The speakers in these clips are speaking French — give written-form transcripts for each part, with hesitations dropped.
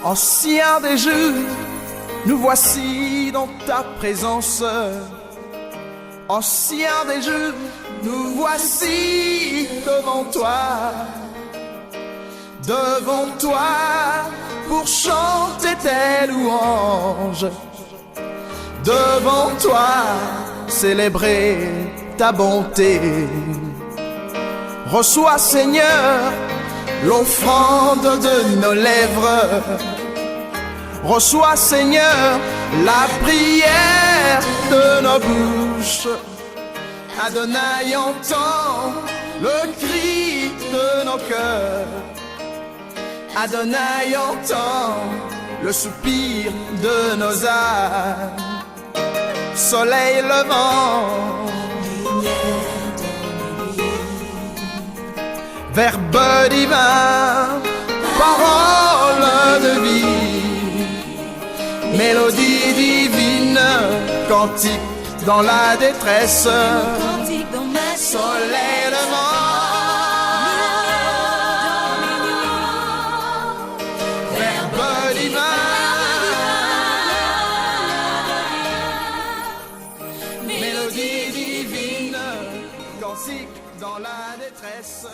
Ancien des jours, nous voici dans ta présence. Ancien des jours, nous voici devant toi. Devant toi, pour chanter tes louanges. Devant toi, célébrer ta bonté. Reçois, Seigneur, l'offrande de nos lèvres. Reçois, Seigneur, la prière de nos bouches. Adonai, entends le cri de nos cœurs. Adonai, entends le soupir de nos âmes. Soleil levant, Verbe divin, parole de vie, mélodie divine, cantique dans la détresse, soleil levant, Verbe divin, mélodie divine, cantique dans la détresse.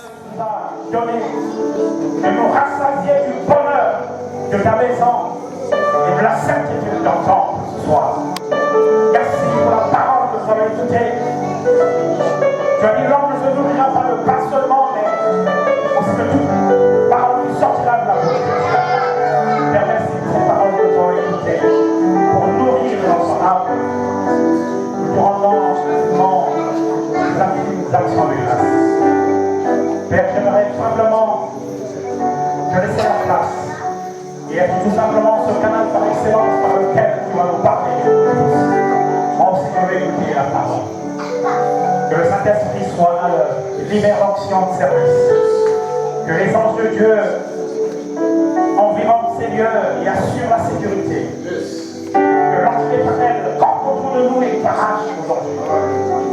Donner et nous rassasier du bonheur de ta maison et de la sainteté de ton temple ce soir. Merci pour la parole que nous avons écoutée. Tu as dit l'homme ne se nourrira pas de pain seulement, mais aussi de toute parole qui sortira de la bouche. Père, merci pour ces paroles que nous avons écoutées pour nourrir notre âme. Nous te rendons infiniment les infinies actions de grâce. Père, j'aimerais tout simplement te laisser la place et être tout simplement ce canal par excellence par lequel tu vas nous parler tous. Aussi, je vais écouter la parole. Que le Saint-Esprit soit là, libère onction de service. Que les anges de Dieu environnent ces lieux et assurent la sécurité. Que l'ange éternel campe autour de nous et t'arrache aujourd'hui.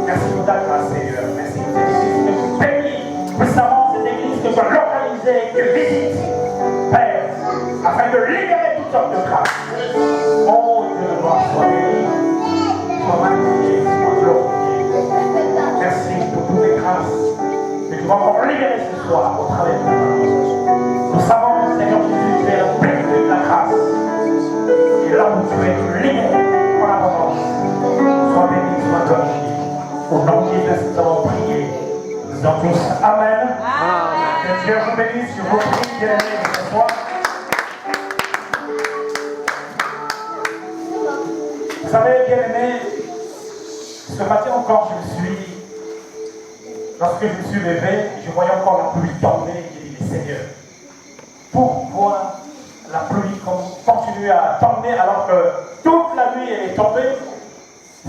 Merci pour ta grâce, Seigneur. Merci pour cette église que tu bénis puissamment, cette église que tu as localisée, que tu visites, Père, afin de libérer toutes sortes de grâces. Oh Dieu de gloire, sois béni, sois magnifié, sois glorifié. Merci pour toutes les grâces que tu vas encore libérer ce soir au travers de ta parole. Nous savons, Seigneur Jésus, tu es le plénitude de la grâce. Et là où tu es, tu libères en abondance. Sois béni, sois glorifié. Au nom de Jésus, nous avons prié. Nous disons tous Amen. Amen. Que Dieu vous bénisse. Je vous prie, bien-aimés, ce soir. Vous savez, bien-aimés, ce matin encore, lorsque je me suis levé, je voyais encore la pluie tomber. J'ai dit, mais Seigneur, pourquoi la pluie continue à tomber alors que toute la nuit elle est tombée?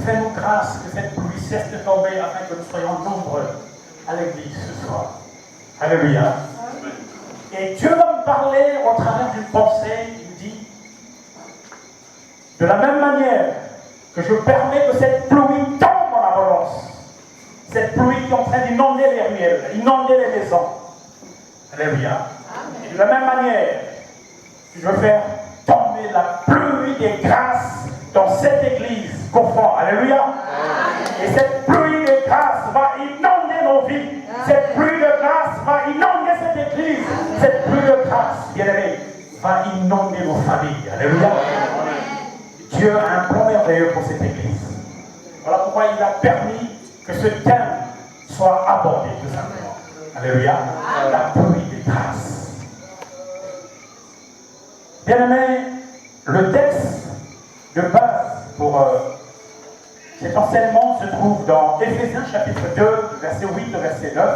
Fais-nous grâce que cette pluie cesse de tomber afin que nous soyons nombreux à l'église ce soir. Alléluia. Et Dieu va me parler au travers d'une pensée. Il me dit, de la même manière que je permets que cette pluie tombe en abondance, cette pluie qui est en train d'inonder les ruelles, inonder les maisons. Alléluia. Et de la même manière, je veux faire tomber la pluie des grâces dans cette église confort. Alléluia. Et cette pluie de grâce va inonder nos vies. Cette pluie de grâce va inonder cette église. Cette pluie de grâce, bien-aimés, va inonder nos familles. Alléluia. Dieu a un plan merveilleux pour cette église. Voilà pourquoi il a permis que ce thème soit abordé, tout simplement. Alléluia. La pluie de grâce. Bien-aimés, le texte de base pour cet enseignement se trouve dans Éphésiens chapitre 2, verset 8 et verset 9.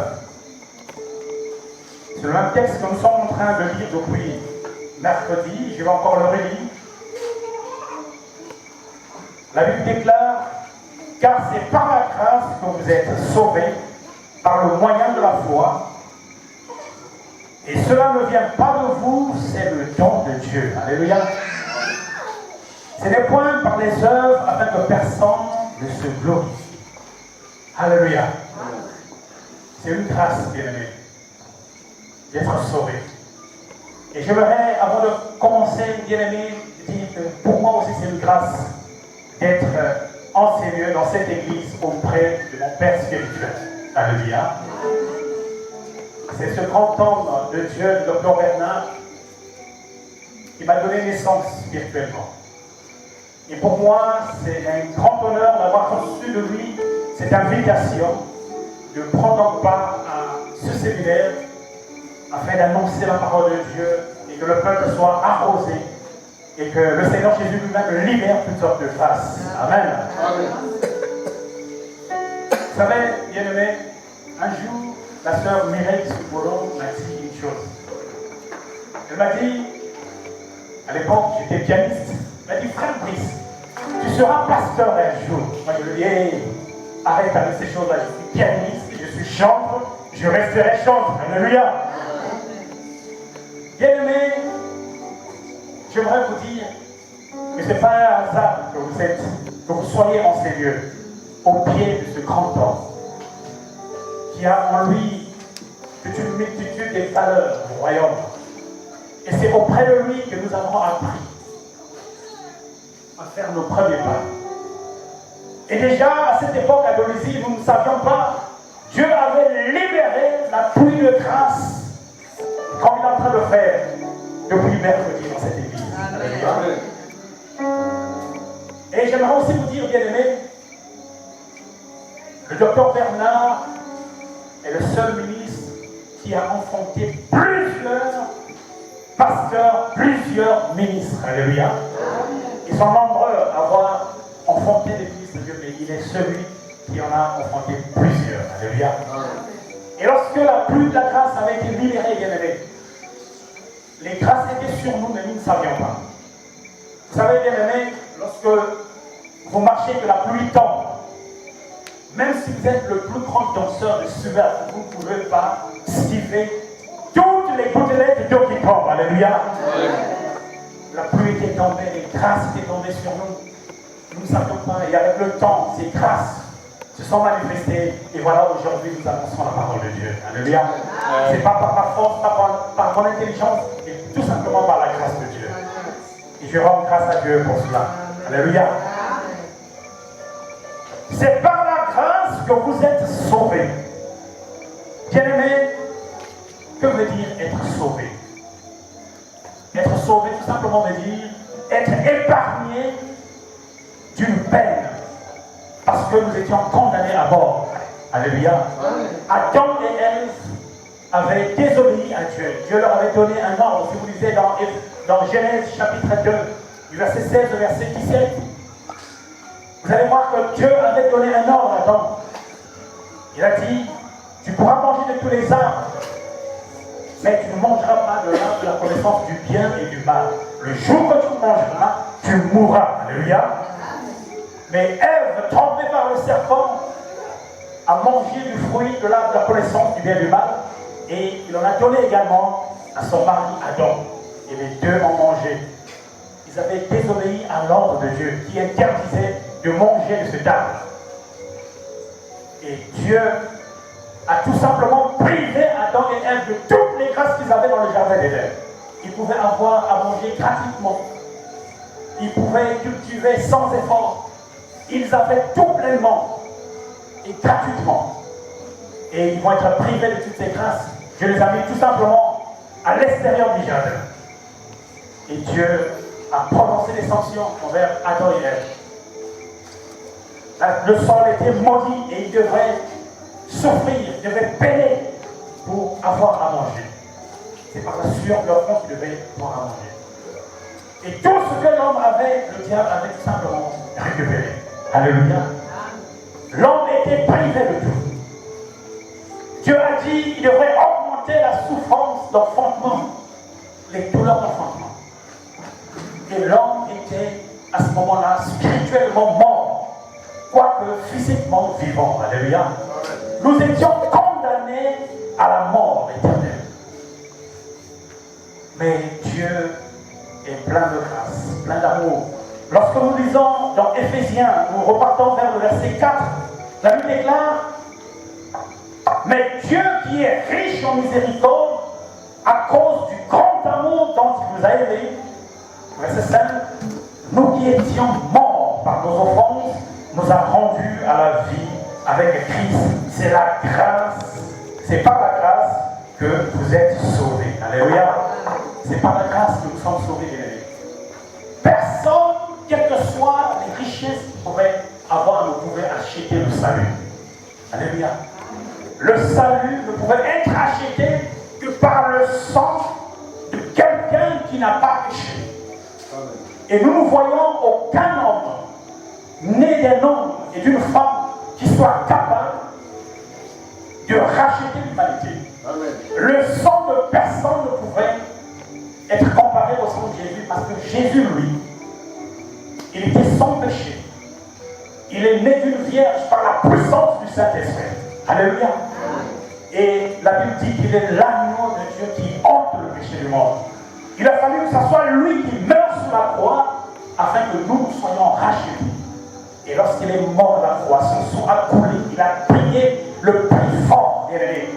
C'est le même texte que nous sommes en train de lire depuis mercredi. Je vais encore le relire. La Bible déclare, car c'est par la grâce que vous êtes sauvés, par le moyen de la foi. Et cela ne vient pas de vous, c'est le don de Dieu. Alléluia. Ce n'est point par les œuvres afin que personne ne se glorifie. Alléluia. C'est une grâce, bien-aimé, d'être sauvé. Et j'aimerais, avant de commencer, bien aimé, dire que pour moi aussi c'est une grâce d'être en ces lieux, dans cette église, auprès de mon Père spirituel. Alléluia. C'est ce grand homme de Dieu, le Dr Bernard, qui m'a donné naissance spirituellement. Et pour moi, c'est un grand honneur d'avoir reçu de lui cette invitation de prendre part à ce séminaire afin d'annoncer la parole de Dieu et que le peuple soit arrosé et que le Seigneur Jésus lui-même libère toutes sortes de grâces. Amen. Amen. Vous savez, bien-aimé, un jour, la sœur Mireille Soupolo m'a dit une chose. Elle m'a dit, à l'époque, j'étais pianiste, elle m'a dit, frère Brice, tu seras pasteur un jour. Moi, je lui ai dit, hey, arrête avec ces choses-là, je suis pianiste, je suis chantre, je resterai chantre. Alléluia. Bien-aimé, j'aimerais vous dire que ce n'est pas un hasard que vous soyez en ces lieux, au pied de ce grand homme, qui a en lui toute une multitude des valeurs du royaume. Et c'est auprès de lui que nous avons appris à faire nos premiers pas. Et déjà, à cette époque, à Dolisie, nous ne savions pas, Dieu avait libéré la pluie de grâce, comme il est en train de faire depuis mercredi dans cette église. Amen. Et j'aimerais aussi vous dire, bien-aimés, le docteur Bernard est le seul ministre qui a enfanté plusieurs pasteurs, plusieurs ministres. Alléluia. Ils sont nombreux à avoir enfanté des ministres de Dieu, mais il est celui qui en a enfanté plusieurs. Alléluia. Et lorsque la pluie de la grâce avait été libérée, bien-aimés, les grâces étaient sur nous, mais nous ne savions pas. Vous savez, bien-aimés, lorsque vous marchez que la pluie tombe, même si vous êtes le plus grand danseur de Super, vous ne pouvez pas esquiver toutes les gouttelettes d'eau qui tombent. Alléluia. La pluie était tombée, les grâces étaient tombées sur nous. Nous ne savions pas, et avec le temps, ces grâces se sont manifestées. Et voilà, aujourd'hui, nous annonçons la parole de Dieu. Alléluia. Ce n'est pas par ma force, pas par mon intelligence, mais tout simplement par la grâce de Dieu. Et je rends grâce à Dieu pour cela. Alléluia. C'est par la grâce que vous êtes sauvés. Bien-aimés, que veut dire être sauvé? Être sauvé, tout simplement veut dire être épargné d'une peine. Parce que nous étions condamnés à mort. Alléluia. Adam et Ève avaient désobéi à Dieu. Dieu leur avait donné un ordre. Si vous lisez dans Genèse chapitre 2, du verset 16 au verset 17, vous allez voir que Dieu avait donné un ordre à Adam. Il a dit, tu pourras manger de tous les arbres, mais tu ne mangeras pas de l'arbre de la connaissance du bien et du mal. Le jour que tu mangeras, tu mourras. Alléluia. Mais Ève, trompée par le serpent, a mangé du fruit de l'arbre de la connaissance du bien et du mal, et il en a donné également à son mari Adam. Et les deux ont mangé. Ils avaient désobéi à l'ordre de Dieu qui interdisait de manger de cet arbre. Et Dieu a tout simplement privé Adam et Ève de toutes les grâces qu'ils avaient dans le jardin d'Éden. Ils pouvaient avoir à manger gratuitement. Ils pouvaient cultiver sans effort. Ils avaient tout pleinement et gratuitement. Et ils vont être privés de toutes ces grâces. Je les ai mis tout simplement à l'extérieur du jardin. Et Dieu a prononcé des sanctions envers Adam et Ève. Le sol était maudit et il devrait souffrir, il devait peiner pour avoir à manger. C'est par la sueur de leur front qu'ils devaient avoir à manger. Et tout ce que l'homme avait, le diable avait tout simplement récupéré. Alléluia. L'homme était privé de tout. Dieu a dit qu'il devrait augmenter la souffrance d'enfantement, les douleurs d'enfantement. Et l'homme était à ce moment-là spirituellement mort, quoique physiquement vivant. Alléluia. Nous étions condamnés à la mort éternelle. Mais Dieu est plein de grâce, plein d'amour. Lorsque nous lisons dans Éphésiens, nous repartons vers le verset 4, la Bible déclare, mais Dieu qui est riche en miséricorde, à cause du grand grand amour dont il nous a aimés, verset 5, nous qui étions morts par nos offenses, nous a rendus à la vie avec Christ. C'est la grâce, c'est par la grâce que vous êtes sauvés. Alléluia. C'est par la grâce que nous sommes sauvés, bien-aimés. Personne, quelles que soient les richesses qu'il pouvait avoir, ne pouvait acheter le salut. Alléluia. Le salut ne pouvait être acheté que par le sang de quelqu'un qui n'a pas péché. Et nous ne voyons aucun homme né d'un homme et d'une femme qui soit capable de racheter l'humanité. Le sang de personne ne pouvait être comparé au sang de Jésus, parce que Jésus, lui, il était sans péché. Il est né d'une vierge par la puissance du Saint-Esprit. Alléluia. Et la Bible dit qu'il est l'agneau de Dieu qui ôte le péché du monde. Il a fallu que ce soit lui qui meure sur la croix afin que nous soyons rachetés. Et lorsqu'il est mort à la croix, son sang a coulé. Il a payé le prix fort, bien-aimé.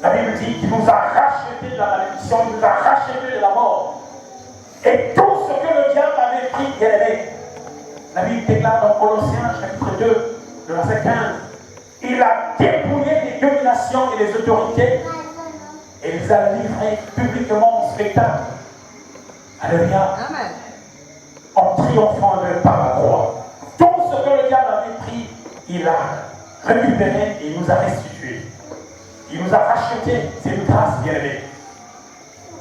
La Bible dit qu'il nous a rachetés de la malédiction, il nous a rachetés de la mort. Et tout ce que le diable avait pris, bien-aimé, la Bible déclare dans Colossiens chapitre 2, le verset 15, il a dépouillé les dominations et les autorités et les a livrés publiquement au spectacle. Alléluia. En triomphant de par la croix. Tout ce que le diable avait pris, il a récupéré et il nous a restitué. Il nous a rachetés. C'est une grâce, bien-aimée.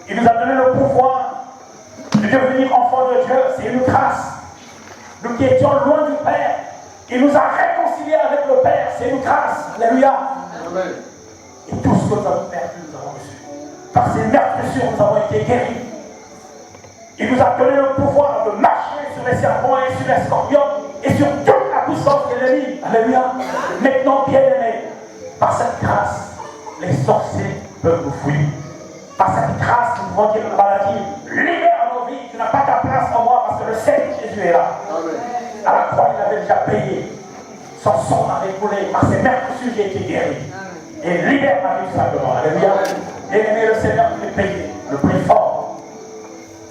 Il nous a donné le pouvoir de devenir enfants de Dieu. C'est une grâce. Nous qui étions loin du Père, il nous a réconciliés avec le Père. C'est une grâce. Alléluia. Amen. Et tout ce que nous avons perdu, nous avons reçu. Par ces meurtrissures, nous avons été guéris. Il nous a donné le pouvoir de marcher sur les serpents et sur les scorpions et sur toute la puissance de l'ennemi. Alléluia. Maintenant, bien-aimés, par cette grâce, les sorciers peuvent nous fuir. Par cette grâce, nous pouvons dire à la maladie, libère nos vies, tu n'as pas ta place en moi parce que le Seigneur Jésus est là. Amen. À la croix, il avait déjà payé. Son sang avait coulé. Par ses meurtrissures, j'ai été guéri. Et libère ma vie simplement. Alléluia. Bien-aimé, le Seigneur nous a payé le prix fort.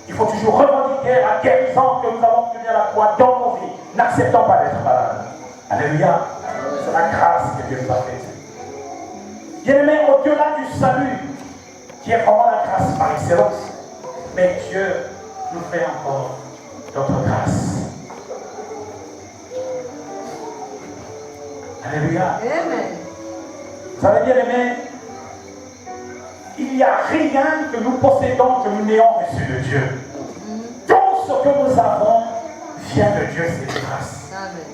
Il faut toujours revendiquer la guérison que nous avons obtenue à la croix dans nos vies. N'acceptons pas d'être malade. Alléluia. C'est la grâce que Dieu nous a faite. Bien-aimé, au-delà du salut, qui est vraiment la grâce par excellence, mais Dieu nous fait encore d'autres grâces. Alléluia. Amen. Vous savez, bien-aimé, il n'y a rien que nous possédons que nous n'ayons reçu de Dieu. Tout ce que nous avons vient de Dieu, c'est une grâce. Amen.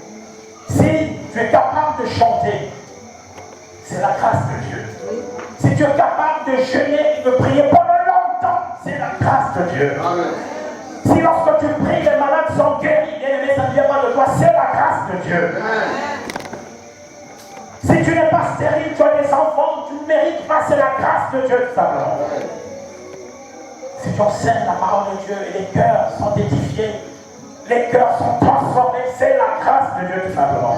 Si tu es capable de chanter, c'est la grâce de Dieu. Oui. Si tu es capable de jeûner et de prier pendant longtemps, c'est la grâce de Dieu. Amen. Si lorsque tu pries, les malades sont guéris, bien-aimé, ça ne vient pas de toi, c'est la grâce de Dieu. Amen. Si tu n'es pas stérile, tu as des enfants, tu ne mérites pas, c'est la grâce de Dieu tout simplement. Si tu enseignes la parole de Dieu et les cœurs sont édifiés, les cœurs sont transformés, c'est la grâce de Dieu tout simplement.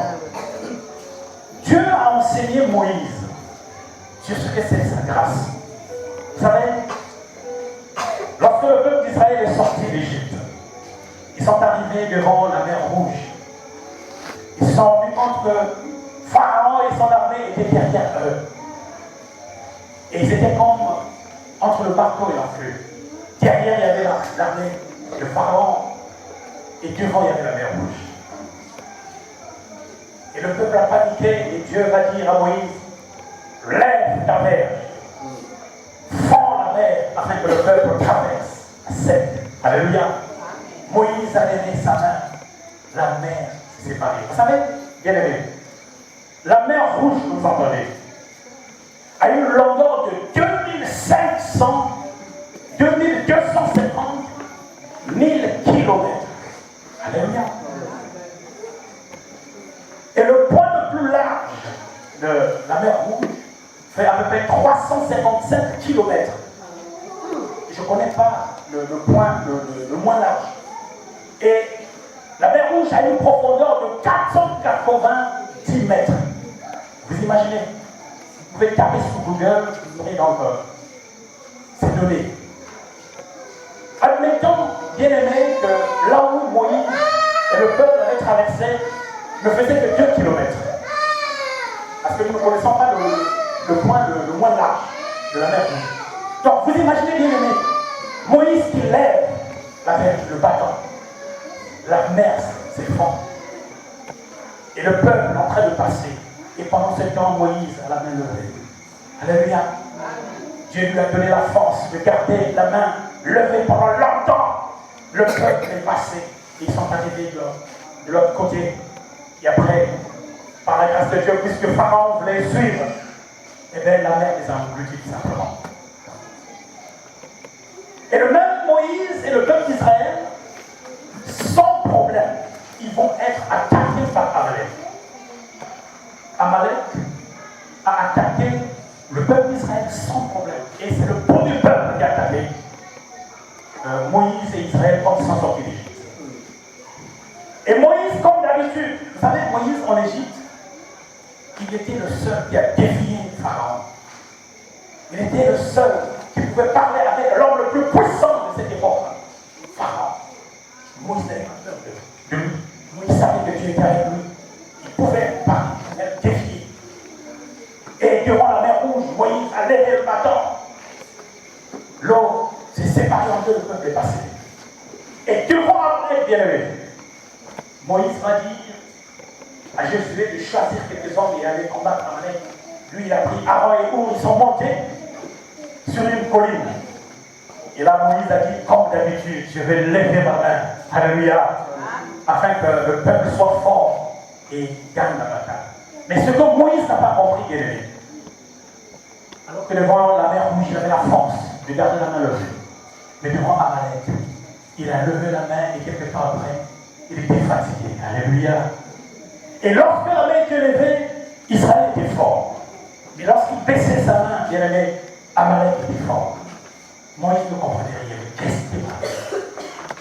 Dieu a enseigné Moïse sur ce que c'est sa grâce. Vous savez, lorsque le peuple d'Israël est sorti d'Égypte, ils sont arrivés devant la mer Rouge. Ils se sont rendus compte que Pharaon et son armée étaient derrière eux. Et ils étaient comme entre le bateau et l'enflure. Derrière, il y avait l'armée de Pharaon. Et devant, il y avait la mer Rouge. Et le peuple a paniqué. Et Dieu va dire à Moïse, lève ta verge. Fends la mer afin que le peuple traverse à sec. Alléluia. Moïse a levé sa main. La mer s'est séparée. Vous savez, bien aimé, la mer Rouge, vous entendez, a une longueur de 2250 000 kilomètres. Alléluia. Et le point le plus large de la mer Rouge fait à peu près 357 kilomètres. Je ne connais pas le point le moins large. Et la mer Rouge a une profondeur de 490 mètres. Vous imaginez? Vous pouvez taper sur Google, vous aurez dans ces données. bien aimé que là où Moïse et le peuple avaient traversé ne faisait que 2 kilomètres. Parce que nous ne connaissons pas le point le moins large de la mer Rouge. Donc vous imaginez bien aimé, Moïse qui lève la mer, le bâton. La mer s'effondre. Et le peuple est en train de passer. Et pendant ce temps, Moïse a la main levée. Alléluia. Dieu lui a donné la force de garder la main levée pendant longtemps. Le peuple est passé. Ils sont arrivés de l'autre côté. Et après, par la grâce de Dieu, puisque Pharaon voulait suivre, eh bien la mer les a engloutis tout simplement. Et le même Moïse et le peuple d'Israël, sans problème, ils vont être attaqués par Amalek. Amalek a attaqué le peuple d'Israël sans problème. Et c'est le premier peuple qui a attaqué Moïse et Israël quand ils sont sortis d'Égypte. Et Moïse, comme d'habitude, vous savez, Moïse en Égypte, il était le seul qui a défié Pharaon. Il était le seul qui pouvait parler avec l'homme le plus puissant de cette époque. Pharaon. Moïse n'avait pas peur de lui. Moïse savait que Dieu était avec lui. Il pouvait parler, il pouvait défier. Et durant la mer Rouge, Moïse a levé le bâton. L'eau s'est séparée en deux, le peuple est passé. Et devant Amalek bien-aimé, Moïse va dire à Josué de choisir quelques hommes et aller combattre Amalek. Lui, il a pris Aaron et Our, ils sont montés sur une colline. Et là, Moïse a dit, comme d'habitude, je vais lever ma main. Alléluia. Afin que le peuple soit fort et gagne la bataille. Mais ce que Moïse n'a pas compris, bien aimé, alors que devant la mer Rouge, il avait la force de garder la main levée. Mais devant Amalek, il a levé la main et quelque temps après, il était fatigué. Alléluia. Et lorsque la main était levée, Israël était fort. Mais lorsqu'il baissait sa main, bien aimé, Amalek était fort. Moïse ne comprenait rien. Qu'est-ce qui s'est passé?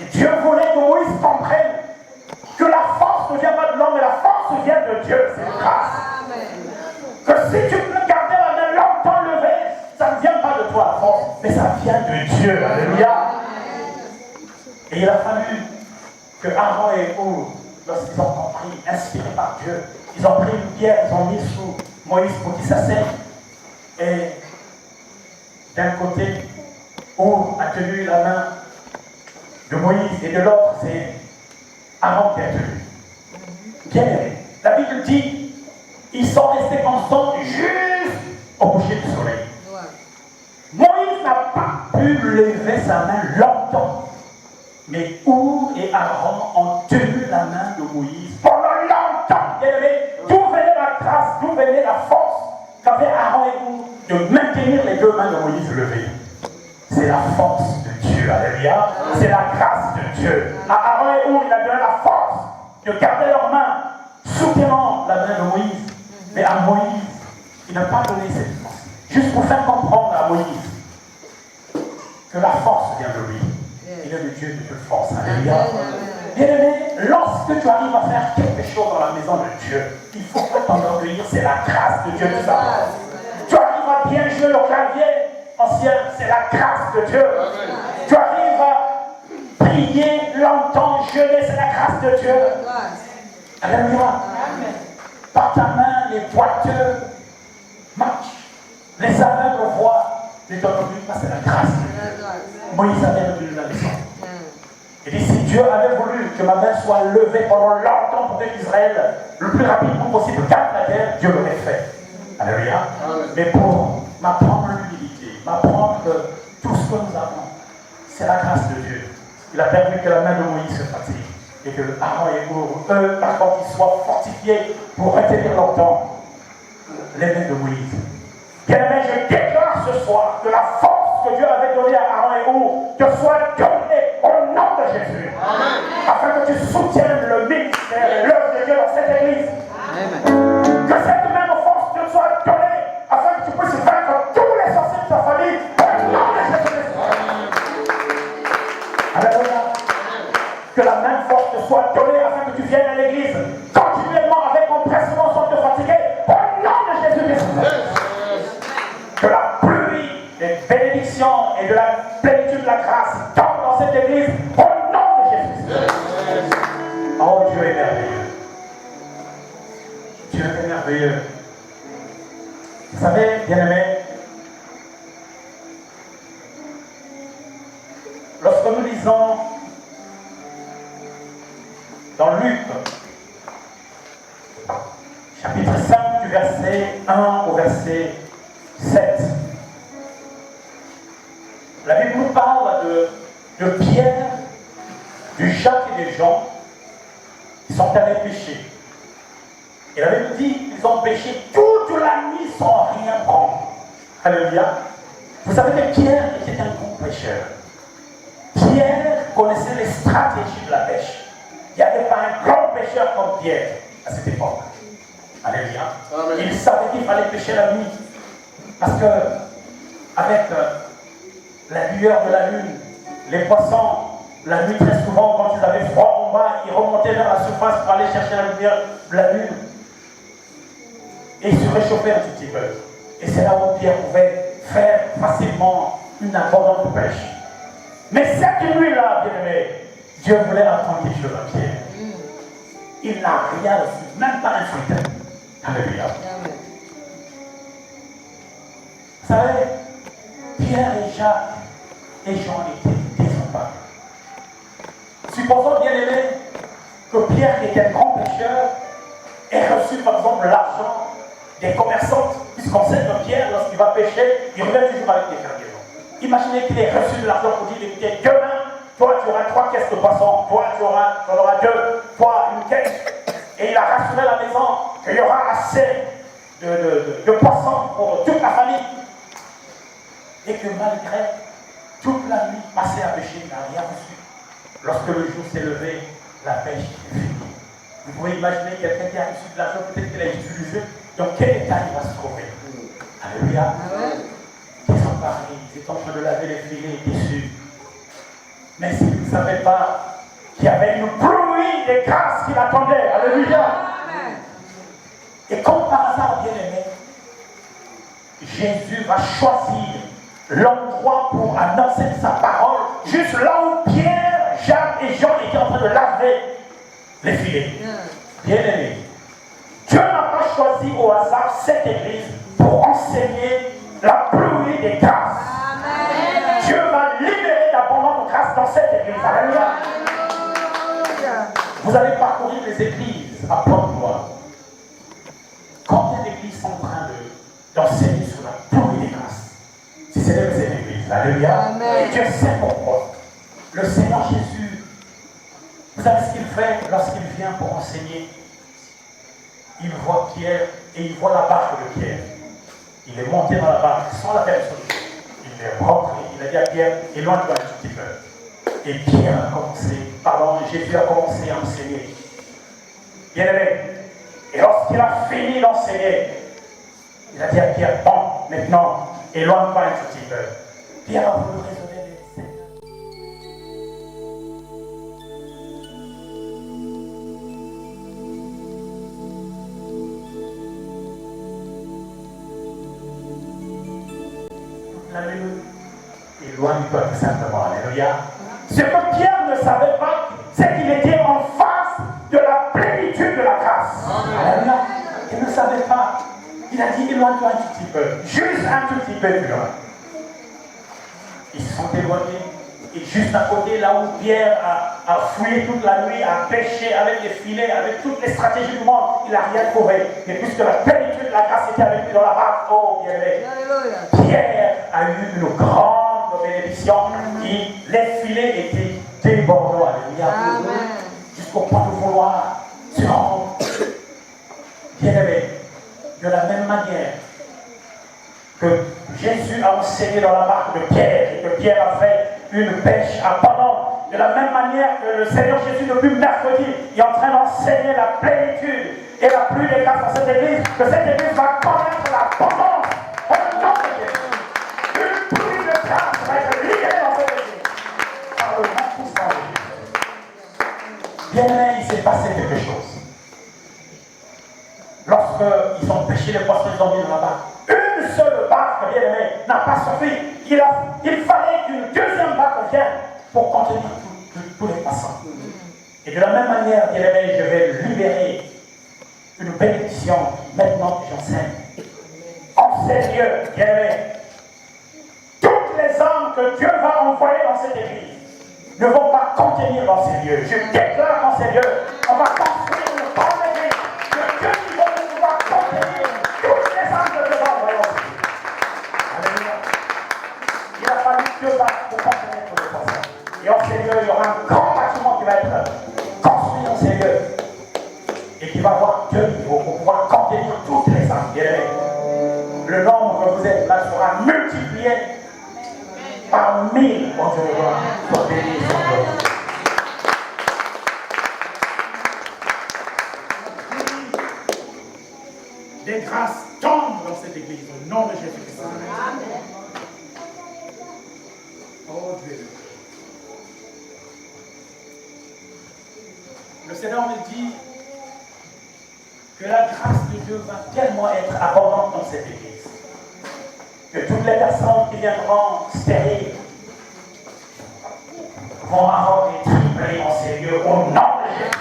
Et Dieu voulait que Moïse comprenne que la force ne vient pas de l'homme, mais la force vient de Dieu. C'est une grâce. Que si tu peux garder la main longtemps levée, ça ne vient pas de toi la force, mais ça vient de Dieu. Alléluia. Et il a fallu que Aaron et Our, lorsqu'ils ont compris, inspirés par Dieu, ils ont pris une pierre, ils ont mis sous Moïse pour qu'il s'asseye. Et d'un côté, Our a tenu la main de Moïse et de l'autre, c'est Aaron qui a tenu. Bien aimé. La Bible dit, ils sont restés constants juste au coucher du soleil. Moïse n'a pas pu lever sa main longtemps. Mais Our et Aaron ont tenu la main de Moïse pendant longtemps. Bien aimé, d'où venait la grâce, d'où venait la force qu'avaient Aaron et Our de maintenir les deux mains de Moïse levées. C'est la force de Dieu, alléluia. C'est la grâce de Dieu. À Aaron et Our, il a donné la force de garder leurs mains soutenant la main de Moïse. Mais à Moïse, il n'a pas donné cette force. Juste pour faire comprendre à Moïse que la force vient de lui. Il est le Dieu de toute force. Alléluia. Bien aimé, lorsque tu arrives à faire quelque chose dans la maison de Dieu, il faut pas t'enorgueillir, c'est la grâce de Dieu tout ça. Tu arrives à bien jouer le clavier ancien, c'est la grâce de Dieu. Tu arrives à prier longtemps, jeûner, c'est la grâce de Dieu. Alléluia. Par ta main, les boiteux marchent, les aveugles voient, les t'enorgueillis pas, c'est la grâce de Dieu. Moïse avait retenu la leçon. Il dit, si Dieu avait voulu que ma main soit levée pendant longtemps pour que Israël, le plus rapidement possible, gagne la guerre, Dieu l'aurait fait. Alléluia. Mais pour m'apprendre l'humilité, m'apprendre que tout ce que nous avons, c'est la grâce de Dieu. Il a permis que la main de Moïse se fatigue et que Aaron et Our, eux, par contre, ils soient fortifiés pour retenir longtemps les mains de Moïse. Bien aimé, je déclare ce soir que la force que Dieu avait donnée à Aaron et Our te soit donnée au nom de Jésus. Amen. Afin que tu soutiennes le ministère et l'œuvre de Dieu dans cette église. Amen. Que cette même force te soit donnée afin que tu puisses vaincre tous les sorciers de ta famille au nom de Jésus. Alléluia. Que la même force te soit donnée afin que tu viennes à l'église continuellement avec empressement sans te fatiguer au nom de Jésus-Christ. Que la pluie des bénédictions et de la plénitude de la grâce tombe dans cette église au nom Oh, Dieu est merveilleux. Dieu est merveilleux. Vous savez, bien-aimés, lorsque nous lisons dans Luc, chapitre 5, du verset 1 au verset 7, la Bible nous parle de Pierre, de Jacques et de Jean qui sont allés pêcher. Et la Bible dit qu'ils ont pêché toute la nuit sans rien prendre. Alléluia. Vous savez que Pierre était un grand pêcheur. Pierre connaissait les stratégies de la pêche. Il n'y avait pas un grand pêcheur comme Pierre à cette époque. Alléluia. Amen. Il savait qu'il fallait pêcher la nuit. Parce que, avec la lueur de la lune, les poissons, la nuit très souvent, quand ils avaient froid en bas, ils remontaient vers la surface pour aller chercher la lumière de la lune. Et ils se réchauffaient un tout petit peu. Et c'est là où Pierre pouvait faire facilement une abondante pêche. Mais cette nuit-là, bien-aimé, Dieu voulait apprendre quelque chose à Pierre. Il n'a rien reçu, même pas un fruit. Alléluia. Vous savez, Pierre et Jacques et Jean étaient désemparés. Supposons, bien-aimé, que Pierre, qui était un grand pêcheur, ait reçu par exemple l'argent des commerçants, puisqu'on sait que Pierre, lorsqu'il va pêcher, il revient toujours avec des cargaisons. Imaginez qu'il ait reçu de l'argent pour dire, écoutez, demain, toi tu auras 3 caisses de poissons, toi tu en auras 2, toi une caisse. Et il a rassuré la maison qu'il y aura assez de poissons pour toute la famille. Et que malgré toute la nuit passée à pêcher, il n'a rien reçu. Lorsque le jour s'est levé, la pêche est finie. Vous pouvez imaginer quelqu'un qui a reçu de l'argent, peut-être qu'il a utilisé. Dans quel état il va se trouver? Alléluia. Désemparé, il est en train de laver les filets, déçu. Mais s'il ne savait pas qu'il y avait une pluie de grâce qui l'attendait. Alléluia. Et comme par hasard, bien aimé, Jésus va choisir l'endroit pour annoncer sa parole, juste là où Pierre, Jacques et Jean étaient en train de laver les filets. Bien aimé, Dieu n'a pas choisi au hasard cette église pour enseigner la pluie des grâces. Amen. Dieu va libérer d'abondantes grâces dans cette église. Alléluia. Vous allez parcourir les églises à Pointe-Noire. Combien d'églises sont en train d'enseigner sur la pluie des grâces? Si c'est même cette église. Alléluia. Et Dieu sait pourquoi. Le Seigneur Jésus, vous savez ce qu'il fait lorsqu'il vient pour enseigner? Il voit Pierre et il voit la barque de Pierre. Il est monté dans la barque sans la personne. Il est rentré, il a dit à Pierre, éloigne-toi un tout petit peu. Et Pierre a commencé, Jésus a commencé à enseigner. Bien aimé. Et lorsqu'il a fini d'enseigner, il a dit à Pierre, bon, maintenant, éloigne-toi un tout petit peu. Pierre a voulu raisonner les sept. Éloigne-toi tout simplement, alléluia. Ce que Pierre ne savait pas, c'est qu'il était en face de la plénitude de la grâce. Alléluia. Il ne savait pas. Il a dit éloigne-toi un tout petit peu, juste un tout petit peu plus loin. Ils se sont éloignés. Et juste à côté, là où Pierre a fouillé toute la nuit, a pêché avec les filets, avec toutes les stratégies du monde, il n'a rien trouvé. Mais puisque la plénitude de la grâce était avec lui dans la barque, oh bien aimé, Pierre a eu une grande bénédiction. Les filets étaient débordants, alléluia, jusqu'au point de vouloir se rendre. Bien aimé, de la même manière que Jésus a enseigné dans la barque de Pierre et que Pierre a fait une pêche abondante, de la même manière que le Seigneur Jésus depuis mercredi est en train d'enseigner la plénitude et la pluie des grâces dans cette église, que cette église va connaître l'abondance au nom de Jésus. Une pluie de grâce va être libérée dans cette église par le nom puissant de Jésus. Bien aimé, il s'est passé quelque chose. Lorsqu'ils ont pêché les poissons, ils ont mis dans la barque. Une seule barque, bien aimé, n'a pas suffi. Il fallait qu'une deuxième barque vienne pour contenir tous les poissons. Et de la même manière, bien-aimés, je vais libérer une bénédiction maintenant que j'enseigne. En ces lieux, bien-aimés, toutes les âmes que Dieu va envoyer dans cette église ne vont pas contenir dans ces lieux. Je déclare dans ces lieux, on va construire une grande église que Dieu qui va pouvoir contenir toutes les âmes que Dieu va envoyer dans cette église. Alléluia. Il a fallu Dieu pour contenir toutes les personnes. Et en ces lieux, il y aura un grand bâtiment qui va être construit dans ces lieux et qui va avoir deux niveaux pour pouvoir contenir toutes les âmes. Le nombre que vous êtes là sera multiplié par 1000, mon Dieu, pour bénir son nom. Des grâces tombent dans cette église au nom de Jésus-Christ. Amen. Oh Dieu. Le Seigneur me dit que la grâce de Dieu va tellement être abondante dans cette église que toutes les personnes qui viendront stériles vont avoir des triplés en ces lieux au nom de Jésus.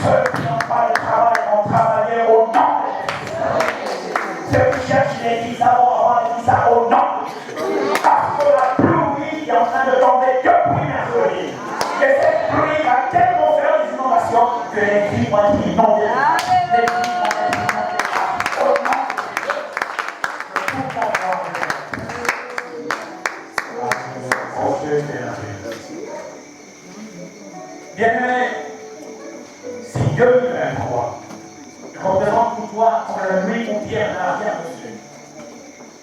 Ceux qui n'ont pas de travail vont travailler au nom de Jésus. Ceux qui cherchent des visas vont avoir des visas au nom de Jésus. Parce que la pluie est en train de tomber depuis mercredi. Et cette pluie va tellement faire des inondations que les vies vont être inondées. Les vies vont être inondées. Au nom de Jésus. Bien-aimé, si 2023 représente pour toi comme la nuit où Pierre n'a rien reçu,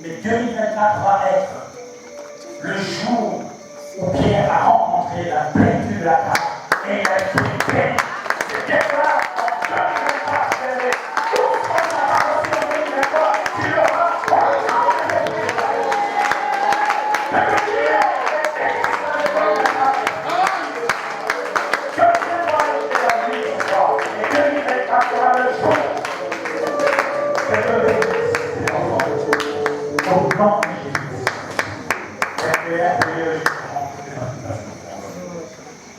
mais 2024 va être le jour où Pierre a rencontré la plénitude de la grâce et il a été béni. Je déclare en 2024, tout ce qu'on a reçu en 2023, tu l'auras pour le temps de Jésus.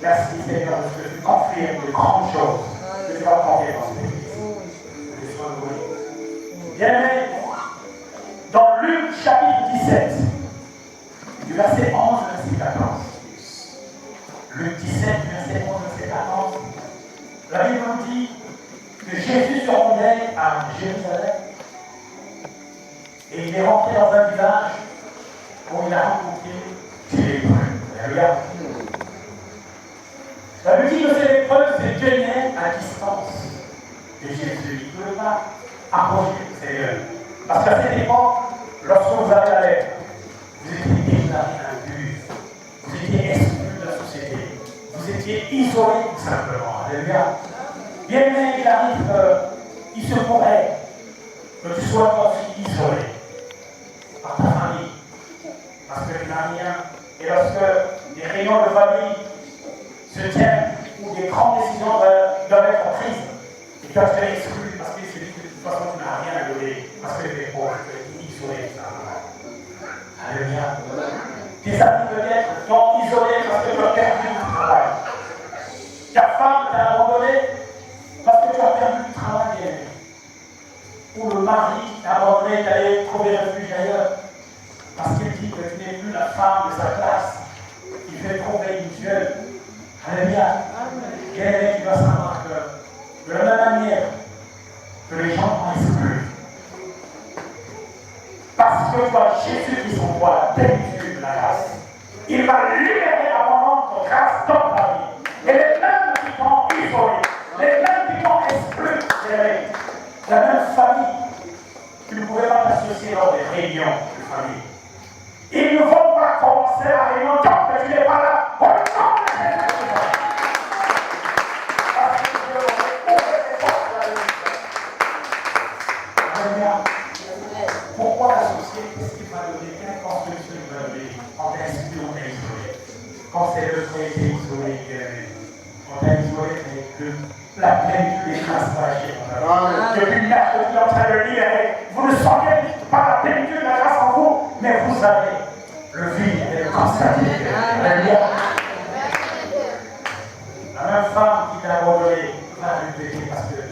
Merci Seigneur, parce que tu confirmes de grandes choses que tu vas accomplir dans cette église. Bien-aimé, dans Luc chapitre 17, du verset 11 au verset 14. Luc 17, verset 11 au verset 14. La Bible nous dit que Jésus se rendait à Jérusalem et il est rentré dans un village où il a rencontré des lépreux. Alléluia. La Bible dit que ces lépreux se tenaient à distance de Jésus. Il ne pouvait pas approcher le Seigneur. Parce qu'à cette époque, lorsque vous avez la lèpre, vous étiez déclaré impur, vous étiez exclu de la société, vous étiez isolé tout simplement. Alléluia. Bien aimé, il arrive, il se pourrait que tu sois aussi isolé par ta famille, parce que tu n'as rien. Et lorsque des réunions de famille se tiennent, où des grandes décisions doivent être prises, et tu vas te faire exclu parce que tu dis que de toute façon tu n'as rien à donner, parce que tu es pauvre, tu es isolé. Alléluia. Tes amis peut-être t'ont isolé parce que tu as perdu du travail. Ta femme t'a abandonné parce que tu as perdu du travail. Ou le mari t'a abandonné d'aller trouver refuge ailleurs parce qu'il dit que tu n'es plus la femme de sa classe. Il fait trop inhabituel. Alléluia. Bien-aimé, tu vas savoir que de la même manière que les gens t'ont exclu, parce que tu as Jésus qui sont toi, la plénitude de la grâce, il va libérer abondante grâce dans ta vie. Et les mêmes qui t'ont isolé, les mêmes qui t'ont exclu, la même famille, tu ne pouvais pas t'associer lors des réunions de famille. Ils ne vont pas commencer la réunion tant que tu n'es pas là. Au nom de Jésus. Parce que Dieu aurait ouvert les portes de la lumière. Pourquoi l'associer? Qu'est-ce qu'il va donner? Quelle construction il va donner? On t'a exclu, on t'a isolé. Quand c'est le fait été isolé, on t'a isolé, mais la plénitude des grâces va agir. Depuis mercredi en train de lire, vous ne sentez pas la plénitude de la grâce en vous, mais vous avez le vide et le constater. Alléluia. même femme qui t'a abandonné va répéter parce que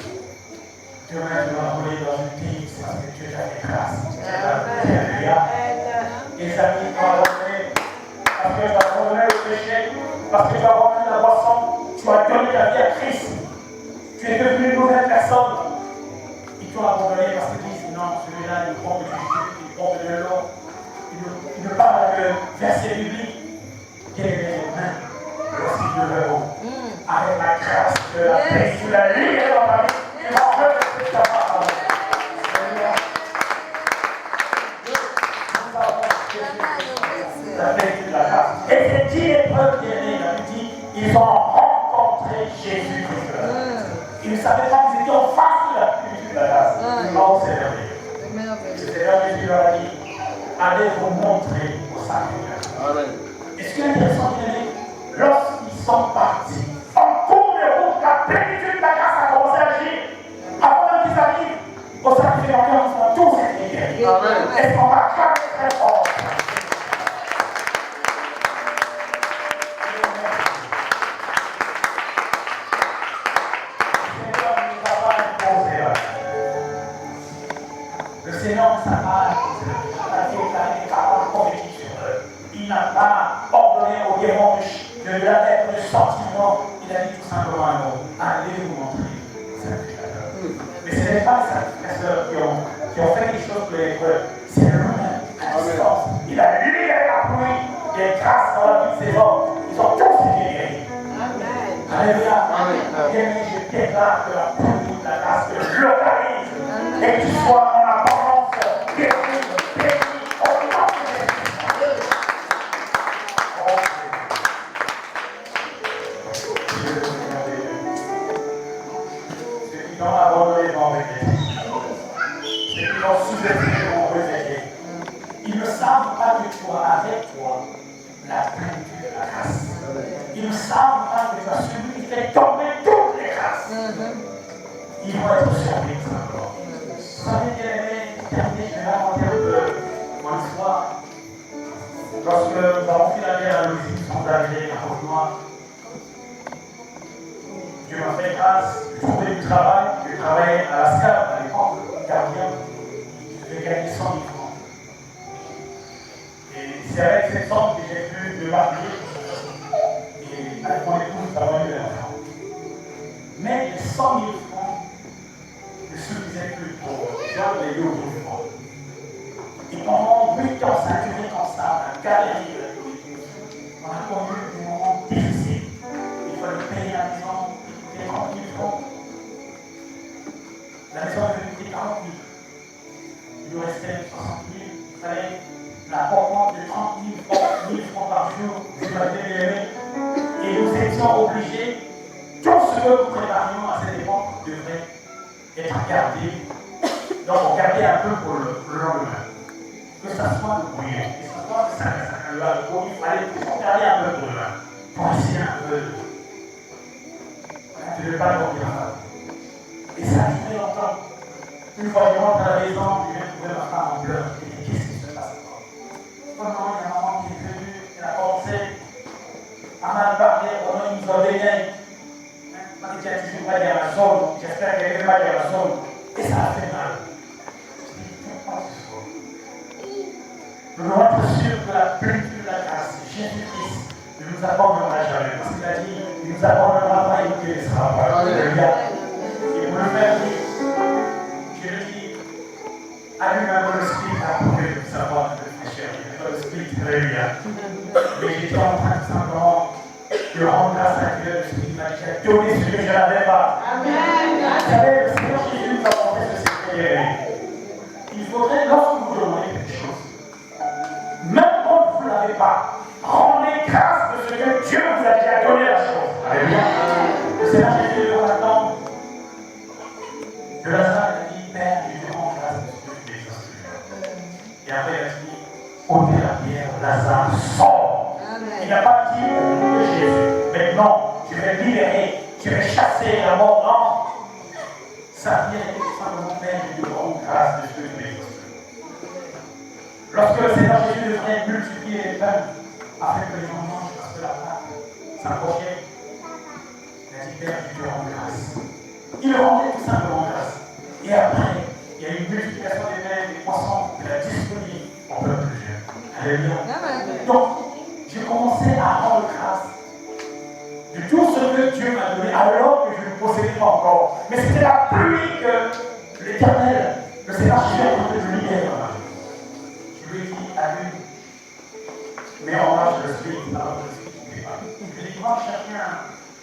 demain tu vas rouler dans une vie, c'est parce que Dieu t'a fait grâce. Alléluia. Les amis t'ont abandonné parce que tu as abandonné le péché, parce que tu as abandonné la boisson, tu as donné ta vie à Christ. Tu es devenu une nouvelle personne. Ils t'ont abandonné parce qu'ils disent non, celui-là il prend de Jésus, il prend de l'eau. Il ne parle que verset biblique. Quelle est les mains lorsqu'il le haut. Avec la grâce de la paix, tu l'as lié dans ta vie. Tu vas rejeter ta parole. La paix de la grâce. Et c'est 10 épreuves qui est né. Il dit ils ont rencontré Jésus-Christ. Ils ne savaient pas qu'ils étaient en face de la plénitude de la grâce. Non, c'est merveilleux. Le Seigneur Jésus leur a dit allez vous montrer au Sacrificateur. Et ce qui est intéressant, lorsqu'ils sont partis, en cours de route, la plénitude de la grâce a commencé à agir. Avant même qu'ils arrivent au Sacrificateur, ils sont tous été guéris. Est-ce qu'on va cramer très fort? Le Seigneur ne s'est pas déclaré des paroles prophétiques sur eux. Il n'a pas ordonné au démon de la lettre de sentiment. Il a dit tout simplement un mot. Allez vous montrer, sacrificateur. Mais ce n'est pas les sacrificateurs qui ont fait quelque chose pour les épreuves. C'est lui-même, à distance. Il a libéré la pluie des grâces dans la vie de ses hommes. Ils ont tous été guéris. Alléluia. Bien-aimé, je déclare que la pluie de la grâce te localise et que tu sois en abondance guéri, béni, au nom de Jésus. Ceux qui t'ont abandonné vont regretter. Ceux qui t'ont sous-estimé vont regretter. Ils ne savent pas que tu as avec toi la plénitude de la grâce. Ils ne savent pas que tu as celui qui fait tomber toutes les grâces. Ils vont être surpris simplement. Vous savez quel est terminé, je vais raconter un peu mon histoire. Lorsque nous avons fait la guerre à Louisiane, nous sommes arrivés à Rosemont. Dieu m'a fait grâce, j'ai trouvé du travail, j'ai travaillé à la SCAP à l'époque, gardien, j'ai gagné 100 000 francs. Et c'est avec cette somme que j'ai pu me marier et avec mon épouse, nous avons eu un enfant. Mais les 100 000 francs ne suffisaient plus pour faire les lieux autour de moi. Et pendant 8 ans, ça a duré comme ça, la galerie de la politique. On a connu des moments difficiles. Il fallait payer la maison, il coûtait 30 000 francs. La maison devait coûter 40 000. Il nous restait 60 000. Il fallait l'apportement de 30 000 francs par jour. Vous imaginez les aimés. Et nous étions obligés, tout ce que nous préparions à cette époque devrait être gardé. Donc on gardait un peu pour le lendemain. Que ça soit le bouillon, que ça soit le sac, il fallait garder un peu pour demain. Pour essayer un peu. Tu ne veux pas dormir là. Et ça a duré longtemps. Une fois que je rentre à la maison, je viens trouver ma femme en pleurs. Je dis, qu'est-ce qui se passe encore? Oh non, il y a maman qui est venue, elle a commencé à mal parler, au nom ils ont donné. Ma dit, tiens, tu ne vas pas dire la zone, j'espère qu'elle ne va pas dire la zone. Et ça a fait mal. Je dis, pourquoi ce soir? Nous devons être sûrs que la plénitude de la grâce, Jésus-Christ, ne nous abandonnera jamais. Parce qu'il a dit, il ne nous abandonnera pas, il ne nous laissera pas. Alléluia. Et pour le faire vivre, je le dis, allume un peu le split pour que nous savoir de réfléchir. Le split, alléluia. Mais j'étais en train de simplement de rendre grâce à Dieu, le split m'a dit, j'ai donné ce que je n'avais pas. Amen. Vous savez, le Seigneur Jésus nous a montré ce secret. Il faudrait, lorsque vous demandez quelque chose, même quand vous ne l'avez pas, rendez grâce de ce que Dieu vous a déjà donné la chose. Alléluia. Le Seigneur Jésus le attend. De Lazare, il a dit, Père, je te rends grâce de ce que tu es. Et après, il a dit, ôtez la pierre, Lazare sort. Il n'a pas dit que Jésus, mais non, je vais libérer, je vais chasser la mort. Non. Sa pierre était tout simplement, Père, je te rends grâce de ce que tu es. Lorsque le Seigneur Jésus devrait multiplier les pains, afin que les gens mangent, parce que la pâte s'approchait, les Père, je te rends grâce. Il rendait tout simplement grâce. Et après, il y a une multiplication des mets, des poissons, de la disponible en peuple Dieu. Alléluia. Donc, j'ai commencé à rendre grâce de tout ce que Dieu m'a donné alors que je ne possédais pas encore. Mais c'était la pluie que l'Éternel, le Seigneur, je vais de libérer. Je lui ai dit à lui, mais en marche le spirit, alors je ne sais pas. Je lui ai dit, moi, chacun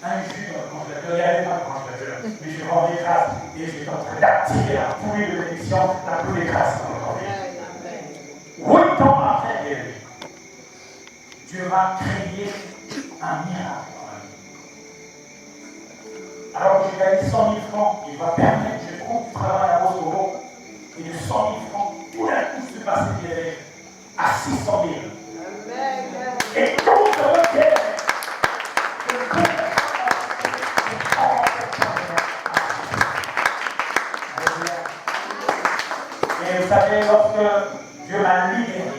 un jus dans le congélateur, il n'y avait pas de congélateur, mais je rendais grâce et j'étais en train d'activer la poulie de l'émission, la poulie de grâce dans le congélateur. 8 ans après, Dieu va créer un miracle dans ma vie. Alors que j'ai gagné 100 000 francs, il va permettre, je trouve du travail à Roscovo, et de 100 000 francs, tout d'un coup se passer direct à 600 000. Et tout se retient. Et vous savez, lorsque Dieu m'a libéré,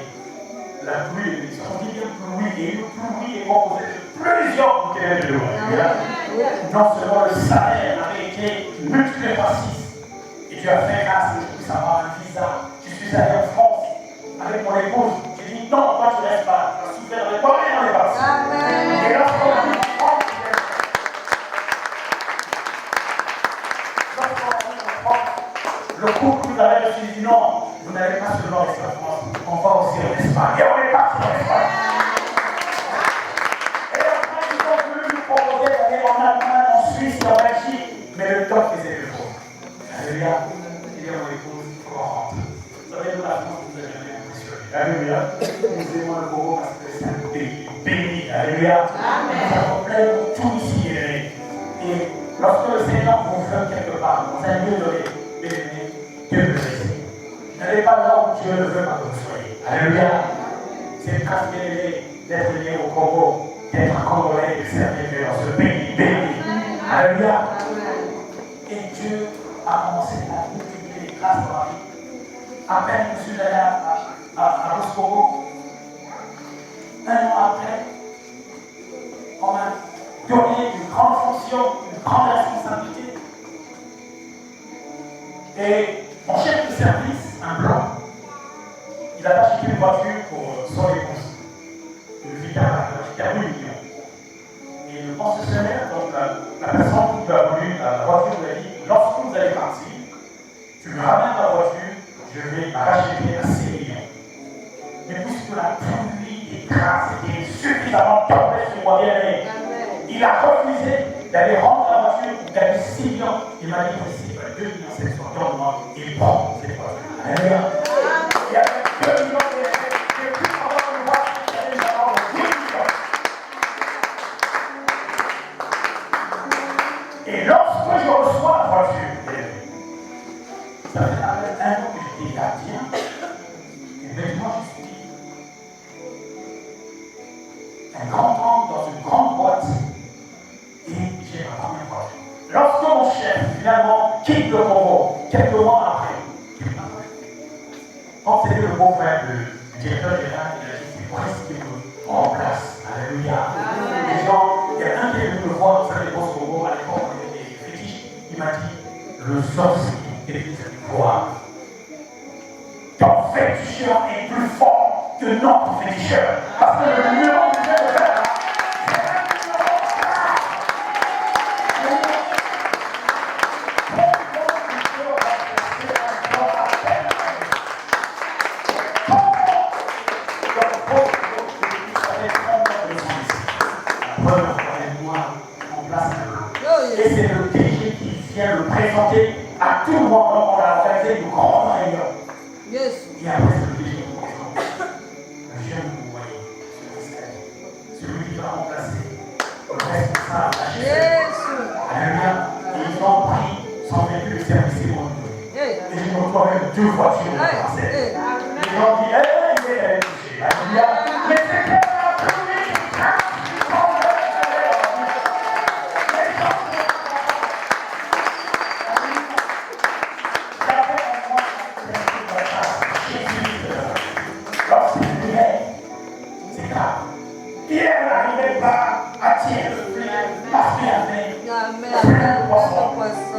la pluie, on dit bien pluie, et une pluie est composée de plusieurs bouteilles de l'eau. Non seulement le salaire avait été multiplié par 6, et Dieu a fait grâce que je puisse avoir un visa. Je suis allé en France avec mon épouse. J'ai dit non, toi tu ne restes pas. Tu vas souffrir avec toi et on est parti. Et lorsqu'on a dit en France, le couple nous avait dit non, vous n'allez pas seulement rester en France, on va aussi en Espagne. Et on est parti en Espagne. Et après, ils ont voulu nous proposer d'aller en Allemagne, en Suisse, en Belgique, mais le temps faisait le faux. Alléluia. Il dit à mon épouse, il faut qu'on rentre. Vous savez, nous, la France, nous a jamais impressionné. Alléluia. Nous aimons le Congo parce que c'est un pays béni. Alléluia. Nous avons plein de tout ici. Et lorsque le Seigneur vous veut quelque part, dans un lieu donné, Dieu le laisse. N'allez pas là où Dieu le veut pas que vous soyez. Alléluia. C'est grâce d'être lié au Congo, d'être congolais et de servir Dieu dans ce pays béni. Alléluia. Et Dieu a commencé à multiplier les grâces dans la vie. À peine je suis allé à Roscovo. Un an après, on m'a donné une grande fonction, une grande responsabilité. Et mon chef de service, un blanc, il a acheté une voiture pour son épouse. Une Vitara, 1 million. Et le concessionnaire, donc la personne qui lui a voulu la voiture, lui a dit, lorsque vous allez partir, tu me ramènes ta voiture, je vais racheter à 6 millions. Mais puisque la pluie des grâces était suffisamment tombée sur moi bien-aimé, il a refusé d'aller rendre la voiture pour gagner 6 millions. Il m'a dit, ici, 2 millions 700 moi, il prend cette voiture. Alléluia. Il y avait 2 millions de plus avoir une voiture qui allait avoir 8 millions. Et lorsque je reçois la voiture, ça fait à peine 1 an que j'étais gardien. Et maintenant, je suis un grand homme dans une grande boîte. Et j'ai ma première voiture. Lorsque mon chef, finalement, quitte le Congo, quelques mois après, quand c'était le beau-frère du directeur général, il a dit c'est presque qu'on remplace. Alléluia. Les gens, il y a un qui est venu me voir, vous savez, les grosses Congo, à l'époque, on était des fétiches. Il m'a dit le sorcier est de gloire. Ton féticheur est plus fort que notre féticheur. Parce que le numéro que je vais faire, et c'est le DG qui vient le présenter à tout le monde. Donc on a organisé une grande réunion. Yes. Et après c'est le DG qui nous présente. Le jeune que vous voyez sur l'escalier, celui qui va remplacer le responsable de la chef. Yes. Alléluia. Et ils ont pris son véhicule de service et m'ont donné. Et ils m'ont trouvé 2 voitures de français. Ils ont dit, il est touché. Alléluia. Mais c'était la première. Pierre n'arrivait pas à tirer le flingue parce qu'il avait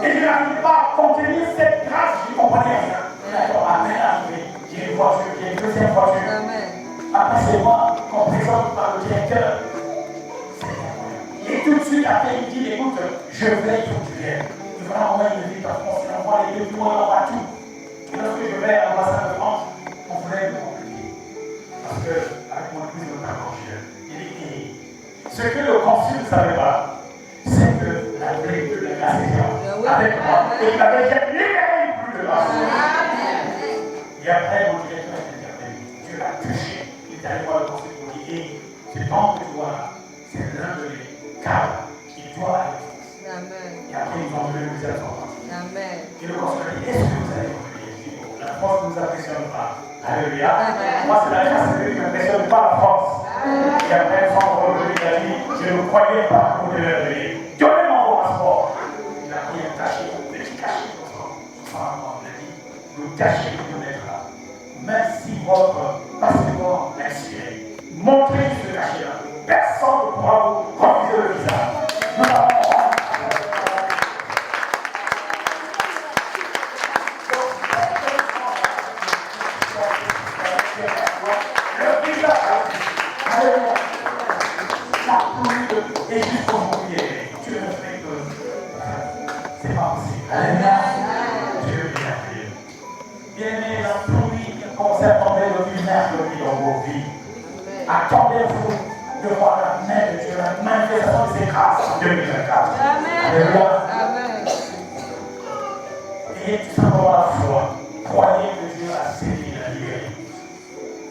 Et je n'arrive pas à contenir cette grâce, je ne comprenais rien. D'accord, amen, arrivé. J'ai une voiture, j'ai une deuxième voiture. Après, c'est moi qu'on présente par le directeur. Et tout de suite, après, il dit, écoute, je vais, il faut que tu viennes. Il va envoyer une visite en France, il envoie les documents, il envoie tout. Et lorsque je vais à l'ambassade de France, on voulait me compliquer. Parce qu'avec mon épouse, on a marché. Il dit, ce que le consul ne savait pas, c'est que la plénitude de la grâce est avec moi. Et il m'avait jamais libéré plus de grâce. Et après, mon directeur est intervenu. Dieu l'a touché. Il est allé voir le consul pour lui dire, ce temps que tu vois là, c'est l'un de les cadres qui doit aller. Et après, ils ont donné le visage en France. Et le consul a dit, est-ce que vous allez revenir? Je dis, bon, la France ne nous impressionne pas. Alléluia. Moi, c'est la grâce de Dieu qui ne m'impressionne pas la France. Et après, sans revenu, il a dit, je ne croyais pas qu'on devait venir. Donnez-moi vos passeports. Il a pris un cachet, un petit cachet comme ça. Il a dit, le cachet qui doit être là. Même si votre passeport est expiré, montrez ce cachet-là. Personne ne pourra vous refuser le visa. Nous avons le visa. Et jusqu'au bout, Dieu ne fait que c'est pas possible. Dieu est merveilleux. Bien-aimé, la pluie qu'on s'est attendue depuis mercredi dans vos vies. Attendez-vous de voir la main de Dieu, la manifestation de ses grâces en 2024. Amen. Et tout simplement la foi. Croyez que Dieu a saisi la libéré.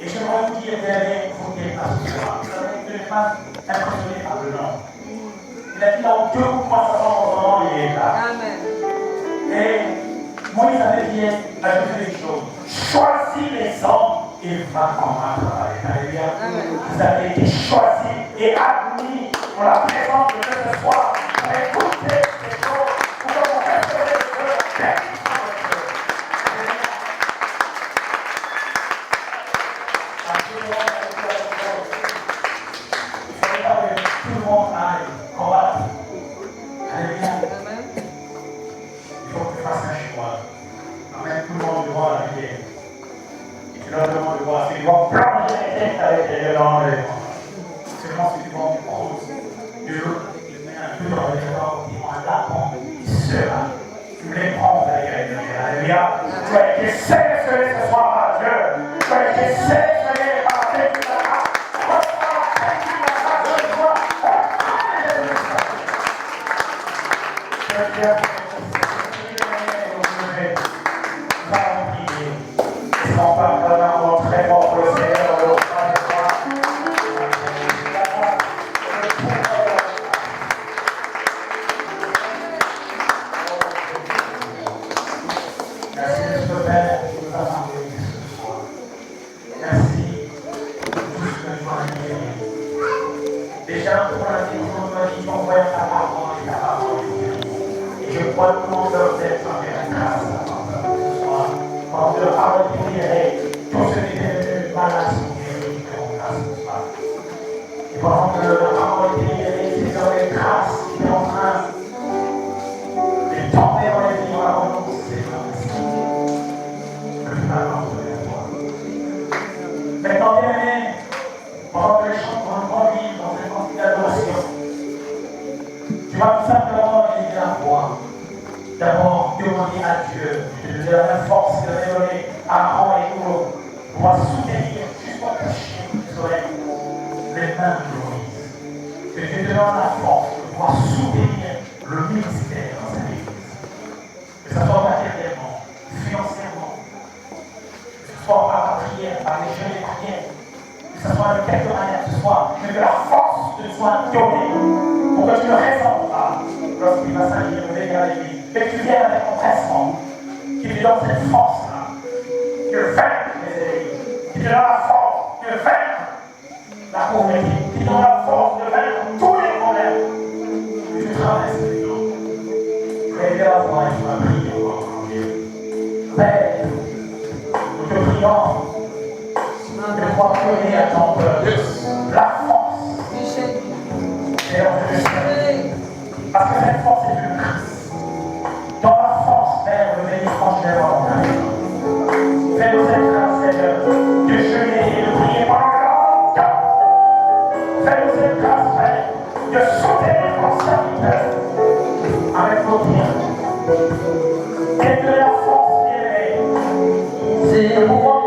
Et j'aimerais vous dire, bien-aimé, vous qui êtes là ce soir, vous n'êtes pas impressionné par le nom. Il a dit dans 2 ou 3 ans, il est là. Et Moïse avait dit à Jésus une chose. Choisis les hommes et va combattre. Alléluia. Vous avez été choisis et admis pour la présence de Dieu ce soir. Pour écouter ces choses, pour que vous restez de la paix. Il faudrait pas que tout le monde aille combattre. Alléluia. Il faut que tu fasses un choix. Emmène tout le monde devant la rivière. Et tu leur demandes de voir s'ils vont plonger les têtes avec les dans les vents. Seulement si tu vends du rose, de l'autre, ils mettent un peu dans les vents, ils vont la pompe, ils sera. Tu les prends avec la rivière. Alléluia. Tu as été sélectionné ce soir par Dieu. Tu as été sélectionné par la tête de la grâce. Déjà, pour la vie, on voit ta parole et ta parole. Et je crois que tout le monde doit être en grâce ce soir. Quand de la parole est libérée, tous ceux qui étaient venus malades sont guéris en grâce ce soir. Et pendant que la parole est libérée, c'est dans les grâces qui est en train de tomber dans les vies, on va renoncer dans le ciel. Que tu m'as donné à toi. Maintenant, bien aimé, pendant que les chants vont grandir dans cette quantité d'adoration, tu vas tout simplement aider la voix. D'abord, demander à Dieu de donner la même force qu'il avait donnée à Aaron et nous pour soutenir jusqu'au toucher du soleil les mains de Moïse. Que Dieu te donne la force de pouvoir soutenir le ministère dans cette église. Que ce soit matériellement, financièrement, que ce soit par la prière, par les jeux de prière, que ce soit de quelque manière que ce soit, mais que la force te soit donnée pour que tu ne résonnes pas lorsqu'il va s'agir de venir à l'église. Mais que tu viennes avec empressement, qui te donne cette force-là, qui te vaincre les ennemis, qui te donne la force de vaincre la pauvreté, qui te donne la force de vaincre tous les problèmes que tu traverses maintenant. Tu vas aider la voix et tu vas prier encore mon Dieu. Père, nous te prions de pouvoir donner à ton peuple la force. Parce que cette force de soutenir vos serviteurs avec vos biens et de la force bien-aimée. C'est pour